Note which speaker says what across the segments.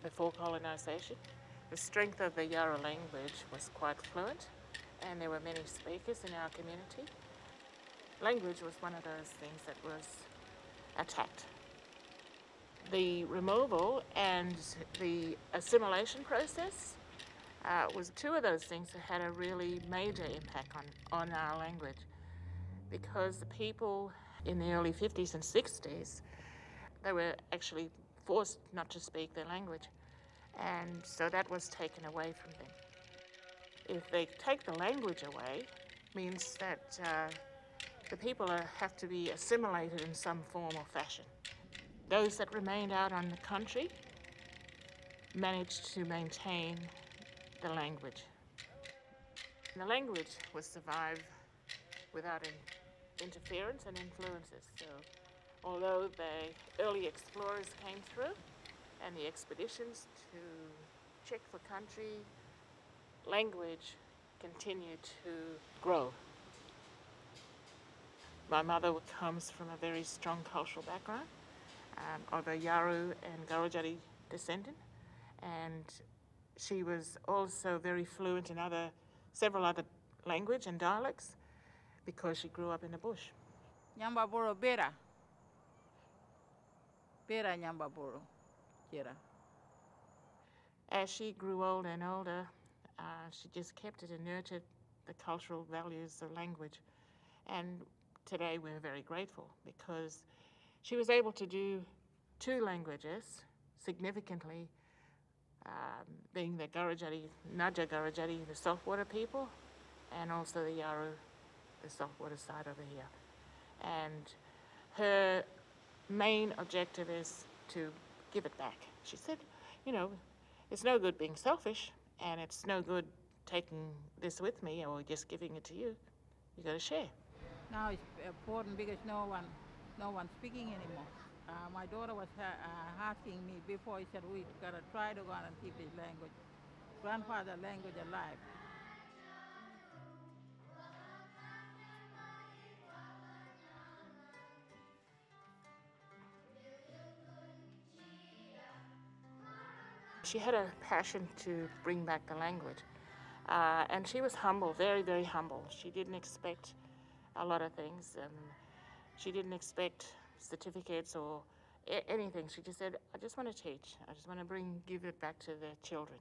Speaker 1: before colonisation. The strength of the Yawuru language was quite fluent, and there were many speakers in our community. Language was one of those things that was attacked. The removal and the assimilation process was two of those things that had a really major impact on our language, because the people in the early 50s and 60s, they were actually forced not to speak their language, and so that was taken away from them. If they take the language away, it means that the people have to be assimilated in some form or fashion. Those that remained out on the country managed to maintain the language. And the language was survived without interference and influences. So although the early explorers came through and the expeditions to check for country, language continued to grow. My mother comes from a very strong cultural background of a Yawuru and Gurudjati descendant, and she was also very fluent in several other language and dialects because she grew up in the bush.
Speaker 2: Nyamba boro bera. Bera nyamba boro. Kira.
Speaker 1: As she grew older and older, she just kept it and nurtured the cultural values of language. And today we're very grateful because she was able to do two languages significantly, being the Gurudjati, Naja Gurudjati, the saltwater people, and also the Yawuru, the saltwater side over here. And her main objective is to give it back. She said, you know, it's no good being selfish, and it's no good taking this with me or just giving it to you. You got to share.
Speaker 2: Now it's important because no one speaking anymore. My daughter was asking me before. He said, we gotta try to go on and keep this language, grandfather language alive.
Speaker 1: She had a passion to bring back the language, and she was humble, very, very humble. She didn't expect a lot of things. She didn't expect certificates or anything. She just said, I just want to teach. I just want to give it back to the children.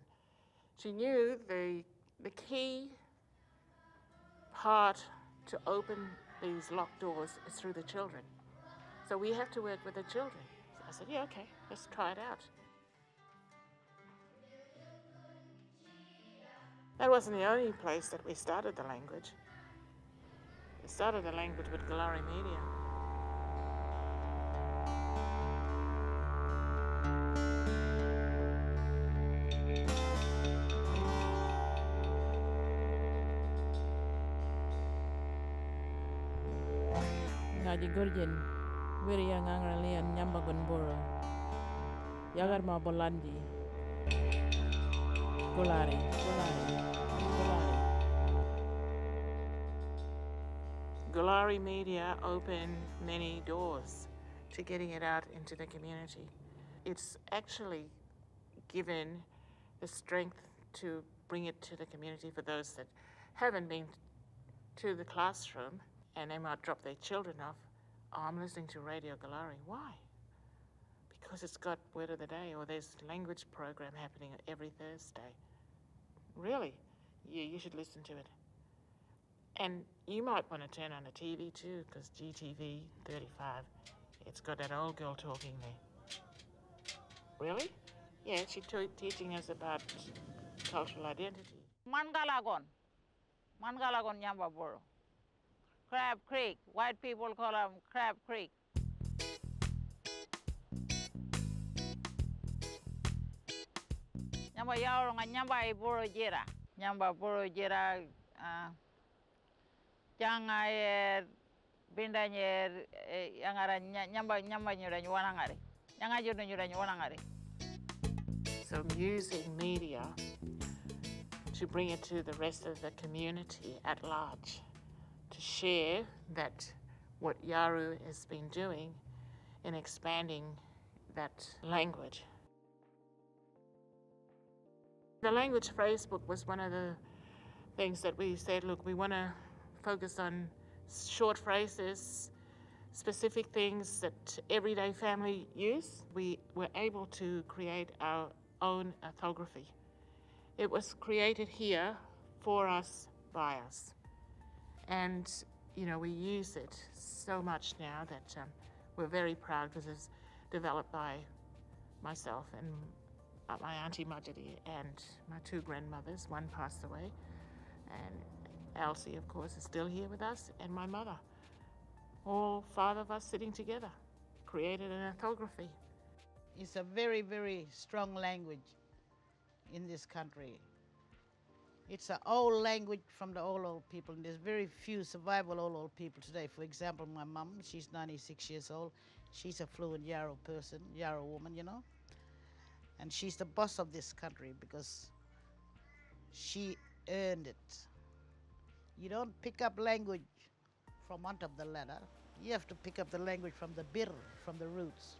Speaker 1: She knew the key part to open these locked doors is through the children. So we have to work with the children. So I said, yeah, okay, let's try it out. That wasn't the only place that we started the language. We started the language with Galari Media.
Speaker 3: Ngaji Gorjen, wiri yang angralian nyambagon boro, yagar ma bolandi, Galari.
Speaker 1: Galari Media opened many doors to getting it out into the community. It's actually given the strength to bring it to the community for those that haven't been to the classroom and they might drop their children off. Oh, I'm listening to Radio Galari. Why? Because it's got Word of the Day, or there's a language program happening every Thursday. Really? Yeah, you should listen to it. And you might want to turn on the TV too, because GTV 35, it's got that old girl talking there. Really? Yeah, she's teaching us about cultural identity.
Speaker 2: Mangalagon Nyamba boro. Crab Creek, white people call them Crab Creek. Nyamba Yawuru nga nyamba iboro jera. Nyamba boro jera janga binda yangara nyamba nyura nywanangari. Nyanga jodo nyura nywanangari.
Speaker 1: So I'm using media to bring it to the rest of the community at large, to share that what Yawuru has been doing in expanding that language. The language phrase book was one of the things that we said, look, we want to focus on short phrases, specific things that everyday family use. We were able to create our own orthography. It was created here for us, by us. And, we use it so much now that we're very proud because it's developed by myself and my auntie Majidi and my two grandmothers. One passed away, and Elsie, of course, is still here with us, and my mother. All five of us sitting together created an orthography.
Speaker 4: It's a very, very strong language in this country. It's an old language from the old people, and there's very few survival old people today. For example, my mum, she's 96 years old. She's a fluent Yawuru person, Yawuru woman, and she's the boss of this country because she earned it. You don't pick up language from on top of the ladder. You have to pick up the language from the bir, from the roots.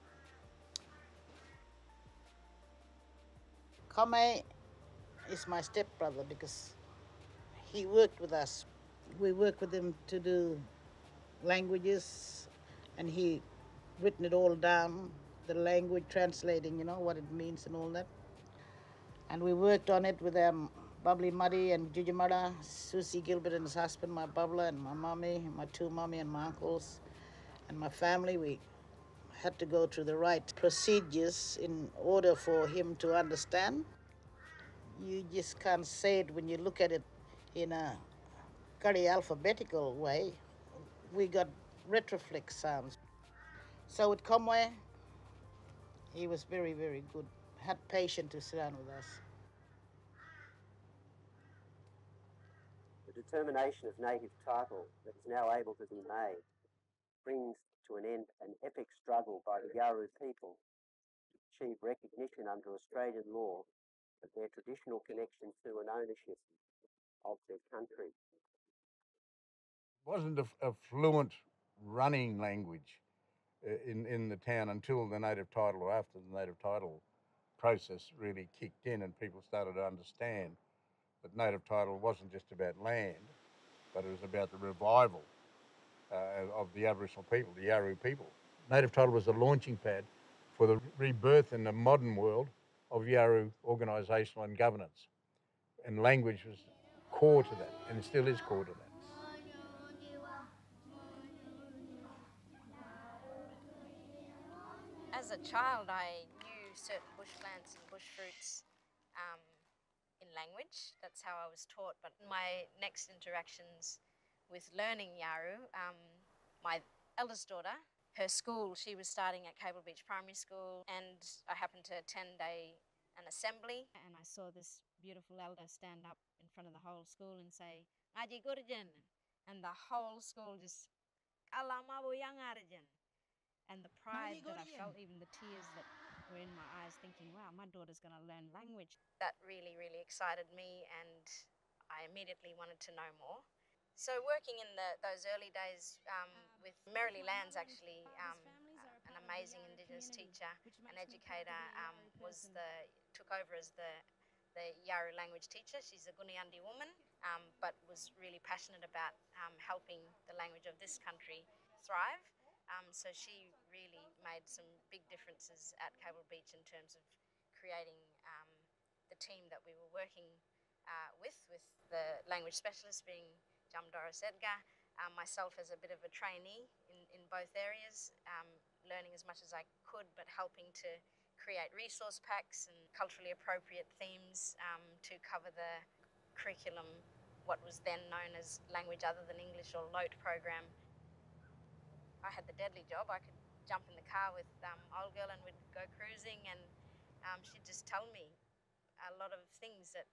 Speaker 4: Kame is my stepbrother because he worked with us. We worked with him to do languages, and he written it all down, the language translating, what it means and all that. And we worked on it with Bubbly Muddy and Jujamada, Susie Gilbert and his husband, my bubbler, and my mommy, my two mommy and my uncles, and my family. We had to go through the right procedures in order for him to understand. You just can't say it when you look at it in a Kari alphabetical way. We got retroflex sounds. So with Comway, he was very, very good. Had patience to sit down with us.
Speaker 5: The determination of native title that is now able to be made brings to an end an epic struggle by the Yawuru people to achieve recognition under Australian law of their traditional connection to and ownership of their country.
Speaker 6: It wasn't a fluent running language in the town until the native title, or after the native title process really kicked in and people started to understand that native title wasn't just about land, but it was about the revival of the Aboriginal people, the Yawuru people. Native title was the launching pad for the rebirth in the modern world of Yawuru organisational and governance. And language was core to that, and it still is core to that.
Speaker 7: As a child, I knew certain bush plants and bush fruits in language. That's how I was taught. But my next interactions with learning Yawuru, my eldest daughter, her school, she was starting at Cable Beach Primary School, and I happened to attend an assembly, and I saw this beautiful elder stand up in front of the whole school and say, "Ngaji Gurjan," and the whole school just, "Alamabu yang arjan." And the pride that I felt, even the tears that were in my eyes, thinking, wow, my daughter's going to learn language. That really, really excited me, and I immediately wanted to know more. So working in those early days with Merrily Lands, actually, an amazing Indigenous teacher and educator, took over as the Yawuru language teacher. She's a Gunyandi woman, but was really passionate about helping the language of this country thrive. So she really made some big differences at Cable Beach in terms of creating the team that we were working with the language specialist being Jam Doris Edgar, myself as a bit of a trainee in both areas, learning as much as I could, but helping to create resource packs and culturally appropriate themes to cover the curriculum, what was then known as Language Other Than English, or LOTE program. I had the deadly job. I could jump in the car with old girl and we'd go cruising, and she'd just tell me a lot of things that,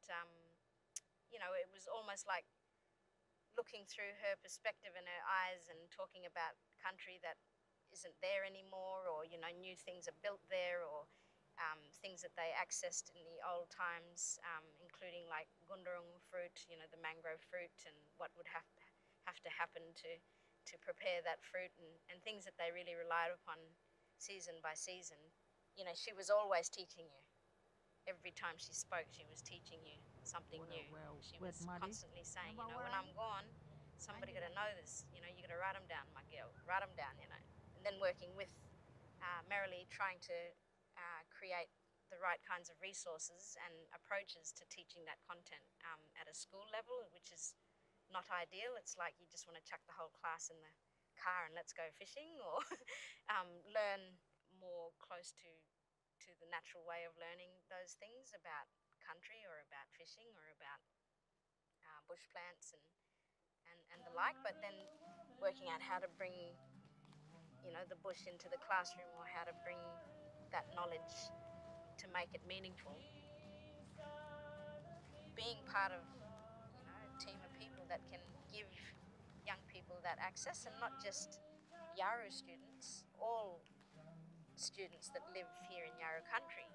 Speaker 7: it was almost like looking through her perspective and her eyes and talking about country that isn't there anymore, or, new things are built there, or things that they accessed in the old times, including like gundurung fruit, the mangrove fruit, and what would have to happen to prepare that fruit, and things that they really relied upon season by season. She was always teaching you. every time she spoke, she was teaching you something new. She was constantly saying, you know, when I'm gone, somebody got to know this. You know, you got to write them down, my girl. Write them down, you know. And then working with Merrily, trying to create the right kinds of resources and approaches to teaching that content at a school level, which is not ideal. It's like you just want to chuck the whole class in the car and let's go fishing, or learn more close to the natural way of learning those things about country or about fishing or about bush plants and the like, but then working out how to bring, you know, the bush into the classroom, or how to bring that knowledge to make it meaningful. Being part of, you know, a team of people that can give young people that access, and not just Yawuru students, all students that live here in Yawuru country,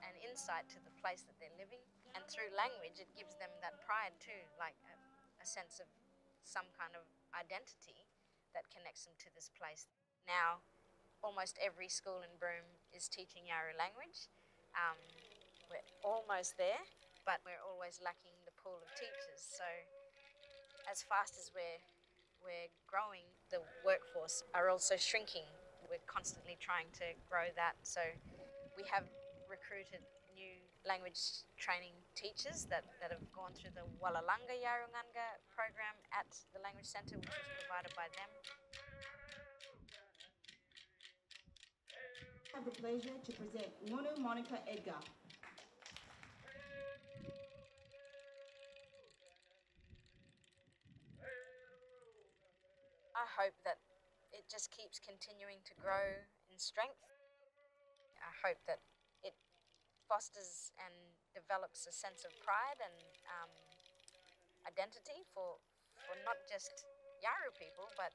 Speaker 7: an insight to the place that they're living. And through language, it gives them that pride too, like a sense of some kind of identity that connects them to this place. Now, almost every school in Broome is teaching Yawuru language. We're almost there, but we're always lacking the pool of teachers. So as fast as we're growing, the workforce are also shrinking. We're constantly trying to grow that. So we have recruited new language training teachers that have gone through the Wallalanga Yarunganga program at the Language Centre, which was provided by them.
Speaker 8: I have the pleasure to present Ngunu Monica Edgar.
Speaker 7: I hope that it just keeps continuing to grow in strength. I hope that it fosters and develops a sense of pride and identity for not just Yawuru people, but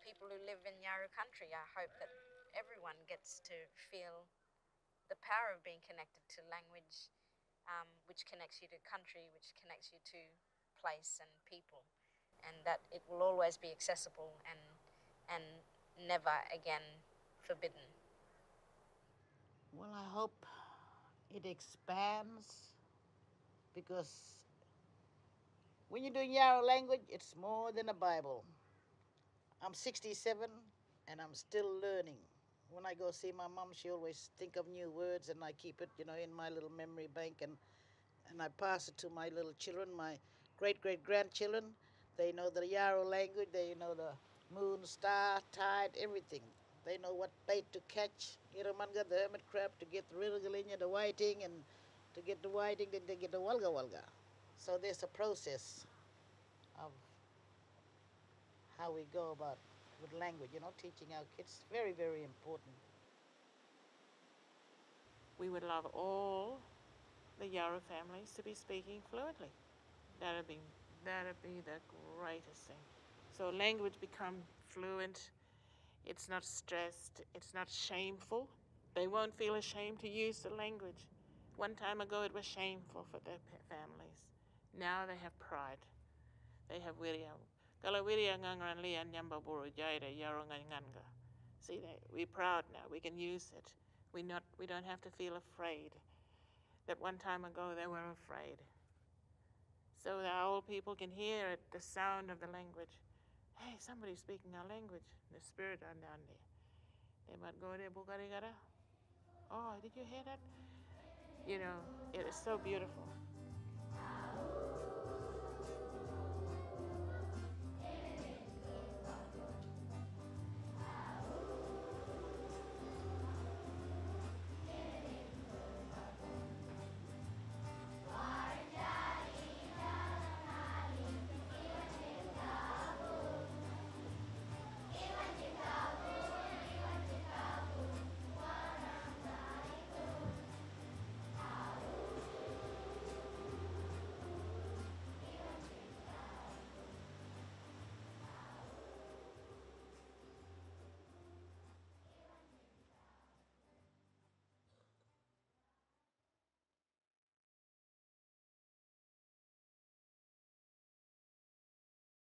Speaker 7: people who live in Yawuru country. I hope that everyone gets to feel the power of being connected to language, which connects you to country, which connects you to place and people, and that it will always be accessible and never again forbidden.
Speaker 4: Well, I hope it expands, because when you're doing Yarrow language, it's more than a Bible. I'm 67 and I'm still learning. When I go see my mom, she always think of new words, and I keep it, in my little memory bank, and I pass it to my little children, my great-great-grandchildren. They know the Yarrow language, they know the moon, star, tide, everything. They know what bait to catch, Iramanga, the hermit crab, to get the rilgalinya, the whiting, and to get the whiting, then they get the walga. So there's a process of how we go about with language, teaching our kids. Very, very important.
Speaker 1: We would love all the Yawuru families to be speaking fluently. That'd be the greatest thing. So language become fluent. It's not stressed. It's not shameful. They won't feel ashamed to use the language. One time ago, it was shameful for their families. Now they have pride. They have wiria. Kala wiria ngangan lian nyamba buru jaira yarunganga. See, we're proud now. We can use it. We don't have to feel afraid. That one time ago they were afraid. So the old people can hear it, the sound of the language. Hey, somebody's speaking our language. The spirit are down there. They might go there, bugarigara. Oh, did you hear that? It is so beautiful.